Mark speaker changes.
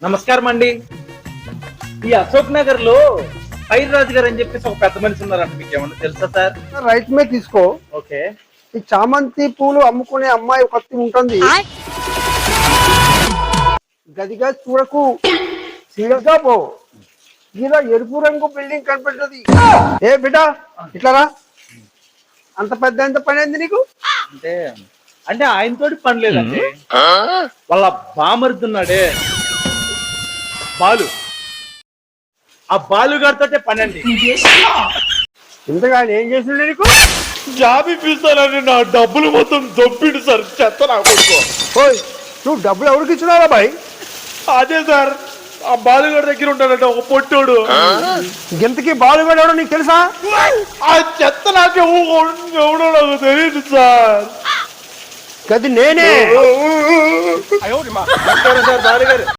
Speaker 1: నమస్కారం అండి. ఈ అశోక్ నగర్ లో రాజు గారు అని చెప్పేసి ఒక పెద్ద మనిషి ఉన్నారంట, మీకు ఏమన్నా తెలుసా సార్?
Speaker 2: రైట్ మీద తీసుకో.
Speaker 1: ఓకే.
Speaker 2: ఈ చామంతి పూలు అమ్ముకునే అమ్మాయి ఒకటి ఉంటుంది, గదిగా చూడకు, సీరియస్గా పో. ఇలా ఎరుపు రంగు బిల్డింగ్ కనిపెడుతుంది. ఏ బిడ్డ ఇట్లారా, అంత పెద్ద ఎంత పని అయింది నీకు?
Speaker 1: అంటే అంటే ఆయనతోటి పని లేదండి, వాళ్ళ బామరుతున్నాడే బాలు, ఆ బాలుగారితో పని అండి.
Speaker 2: ఇంతగా ఏం చేసిండే నీకు?
Speaker 1: జాబ్ ఇప్పిస్తానండి, నా డబ్బులు మొత్తం దొబ్బిడు సార్, చెత్త నా కొడుకో.
Speaker 2: ఓయ్, నువ్వు డబ్బులు ఎవరికి ఇచ్చినారా బాయ్?
Speaker 1: అదే సార్, ఆ బాలుగారి దగ్గర ఉంటాడంట ఒక పొట్టోడు.
Speaker 2: గెంతకి బాలుగాడు ఎవడో నీకు తెలుసా?
Speaker 1: ఆ చెత్త నాకు ఎవడో నాకు తెలియదు సార్.
Speaker 2: గది నేనే.
Speaker 1: సార్ బాలుగారు